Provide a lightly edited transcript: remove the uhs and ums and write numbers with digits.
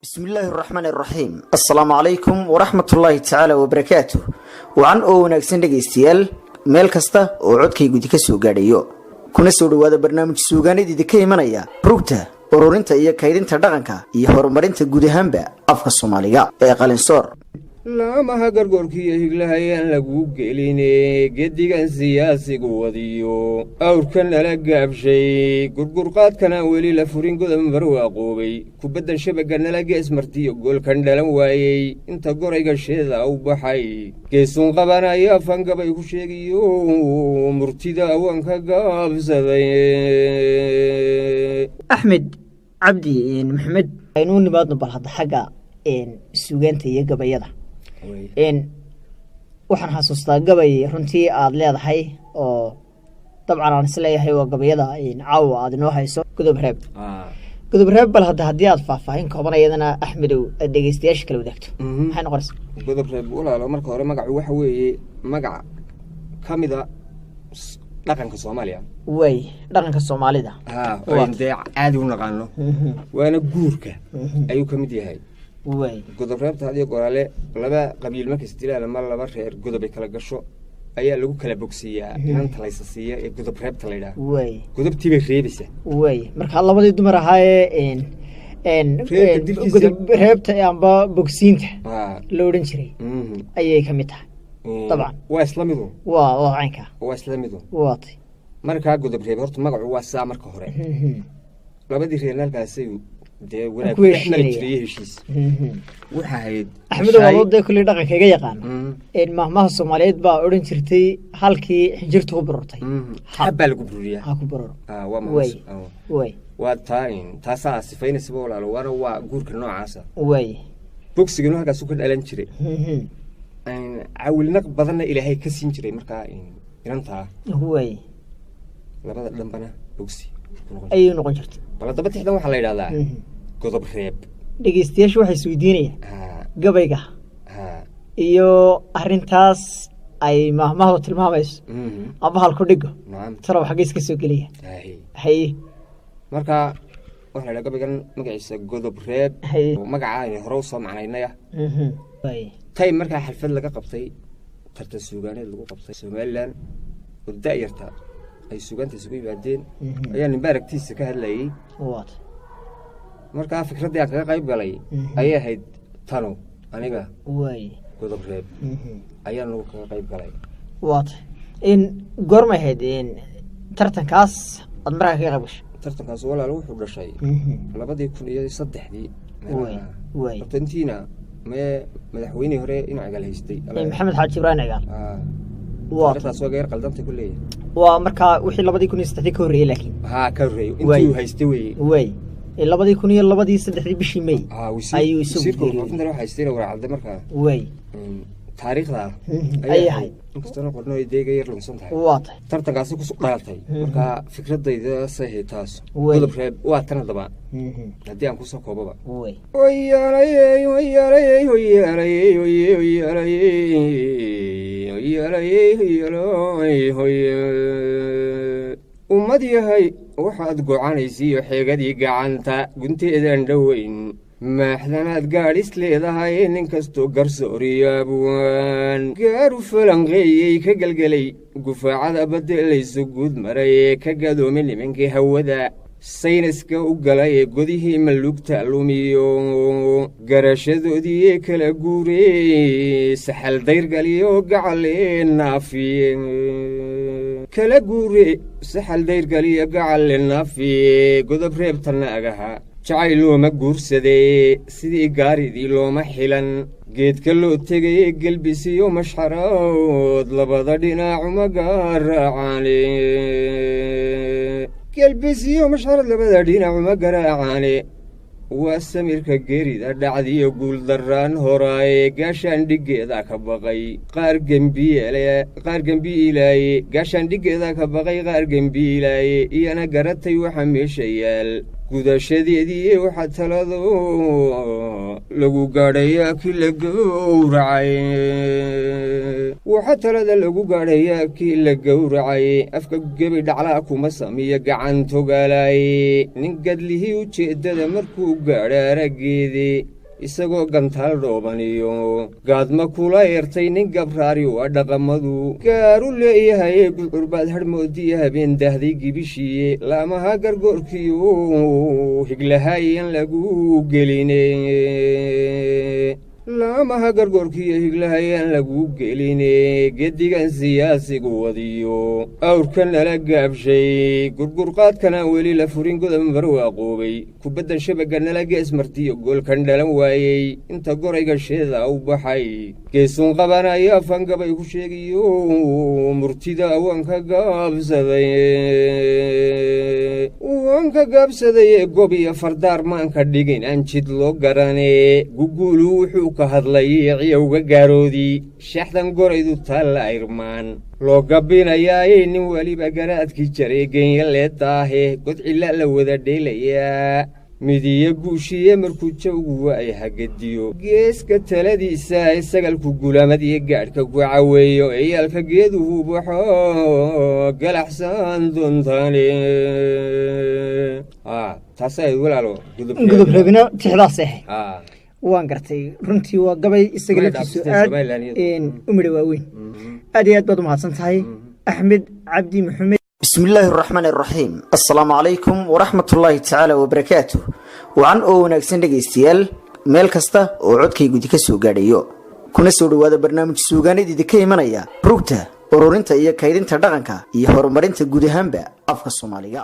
بسم الله الرحمن الرحيم السلام عليكم ورحمة الله تعالى وبركاته وعن وناكسن dhageystayaal meel kasta oo codkaygu idinka soo gaadhayo kuna soo dhawaada barnaamij suugaanid idinka imanaya rugta ururinta iyo kaydinta dhaqanka iyo horumarinta guud ahaanba afka Soomaaliga ee qalinsoor laamaha gargoorkiiyo higlahayaan lagu gelinee gedigan siyaasigu wadiyo awrkan nala gaabshay gurgurqaadkana weli la furin godan barwaaqoobay kubaddan shabaga nala geesmartiyo goolkan dhalan waayey inta gorayga sheeda u baxay geesun qabanaya fangabay ku sheegiyo murtida awanka gaabsaday axmed cabdi maxamed aynu nimaadno bal hadda xagga suugaanta iyo gabayada waxaan xasuustaa gabay runtii aad leedahay oo dabcan aan isleeyahay waa gabayada caawa aad inoo hayso godob reeb bal hadda haddii aad faahfaahin kooban ayadana axmedow aad dhegeystayaasha kala wadaagto maxay noqonaysa godob reeb walaalo marka hore magacu waxa weeye magac ka mida dhaqanka Soomaaliya way dhaqanka Soomaalida oo dee aad u naqaano waana guurka ayuu ka mid yahay way godob reebta hadii qorale laba qabiil markay isdilaan ama laba reer godob ay kala gasho ayaa lagu kala bogsiyaa inta la isasiiyo ee godob reebta la yiraahdo way godobtii bay reebaysaa way marka labadii dumar ahaayee godob reebta amba bogsiinta la oran jiray ayay ka mid tahay طبعا واسلاميدو وعينك واسلاميدو واطي marka godob reeb horta magacu waa saa marka hore labadii reernalkaasay dee wanaag ku xiriiriyay heshiis waxa ahayd axmed wado kulli dhaqanka iga yaqaan mahmaha Soomaaliyeed baa oran jirtay halkii xijirtu ku bururtay habal ku bururiya ha ku burur waa maas way waa taasa sifaynaysa walaalo waa guurka noocaasa way boxigana halkaas ku dhalan jiray عاولنا بدنا إلى هاي كسين جري مركا ينتهى هوي لبعض لمبنا بوكسي أيوة نقنشرت بلا طبعا تحدث وحلا إلى هذا قطب خريب دقيستيش واحد سويدينية قبيقة إيو أرنتاس أي مهما هو تلماميس أبا هالكوديجو نعم ترى وحقيس كسو قليه هي مركا وحلا قبيقة مقعيس قطب خريب ومقعا يعني هروسة معنا إنيا طيب marka xalfad laga qabtay tartan suugaaneed lagu qabtay Soomaaliland wada yarta ay suugaanta isugu yimaadeen ayaa nimbaaragtiisa ka hadlayay marka fikradii aan kaga qayb galay ayay ahayd tano aniga way godob reeb ayaa lagu kaga qayb galay in goorma ahayd tartankaas aad markaa kaga qayb gashay tartankaas walaal wuxuu dhashay 2003 way tartantiina ما مدحويني هري إنه عقل هيستي محمد حاج إبراهيم عقال واضح سوى غير قلدمت كلية ومركا وحي لبدي يكون يستحي كوري لكن كوري انتو هيستوي وي لبدي يكون لبدي يستحي بشي مي أيوه يصير كل فندق راح هيستي لو عبد مركا وي تاريخ ذا أي حي كستنا قلنا يديك غير لنصن تاعي واضح ترتقى عسى كسوق قالتي مركا فكرة إذا صحيح تاس ولا بخير واتنا طبعا هدي عم كسوق بابا وي ويا ummadii yahay waxaad go'aanaysiyo xeegadii gacanta gunteedan dhaweyn maaxdanaad gaadhis leedahay nin kastoo garsooriyaabuwaan gaaru falanqeeyey ka gelgelay gufaacada badeelayso guud maray ee ka gadoomay nimankii hawada sayniska u galay ee godihii malugta lumiyo garashadoodii kala guurey saxal dayrgaliyo gacalee naafiye kala guure saxal dayrgaliyo gacalee naafiye godob reebtana agaha jacayl looma guursadee sidii gaaridii looma xilan geedka loo tegay gelbisiyo mashxarood labada dhinacuma garaacane gelbisiyo mashxarad labada dhinacuma garaacane waa samirka geerida dhacdiyo guuldarraan horaaye gaashaan dhiggeeda ka baqay qaar gembiilaaye gaashaan dhiggeeda ka baqay qaar gembiilaaye iyana garatay waxa meesha yaal gudashadeedii waxaa talado lagu gaadhayaa kii la gowracay waxaa talada lagu gaadhayaa kii la gowracay afka gebi dhaclaa kuma samiya gacantogaalay nin gadlihii ujeeddada markuu gaadha araggeedii isagoo gantaal dhoobaniyo gaadma kula eertay nin gabraari waa dhaqamadu gaaru leeyahay gudcurbaad hadhmoodiya habeen dahday gibishiiye laamaha gargoorkiiu higlahayan lagu geline laamaha gargoorkiiyo higlahayaan lagu geline gedigan siyaasigu wadiyo awrka nala gaabshay gurgurqaadkana weli la furin godan barwaaqoobay kubaddan shabagga nala gees martiyo goolkan dhalan waayey inta gorayga sheeda u baxay geesun qabanaya fangabay ku sheegiyo murtida waanka gaabsadaye gob iyo fardaar maanka dhigin aan jid loo garane guguulu wuxuu ka hadlay ciyowga gaaroodii shaxdan goraydu taalla irmaan loo gabbinayaayey nin weliba garaadkii jaray geenya leedaahe godcilla la wada dheelayaa midiyo guushiye markuu jawgu ay hagadiyo geeska taladiisa ee sagalku gulamad iyo gaadhka ku caweeyo eyaalka geeduhu baxo galaxsan doontaane taasay walaalo gudubreebino tixdaas ah waan gartay runtii waa gabay isaga laftiisu aad u midho waaweyn aad iyo aad baad u mahadsan tahay axmed cabdi maxamed بسم الله الرحمن الرحيم السلام عليكم ورحمة الله تعالى وبركاته وعن وناكسن دغيستيال meel kasta oo codkaygu idinka soo gaadhayo kuna soo dhawaada barnaamij suugaanid idinka imanaya rugta ururinta iyo kaydinta dhaqanka iyo horumarinta guud ahaanba afka Soomaaliga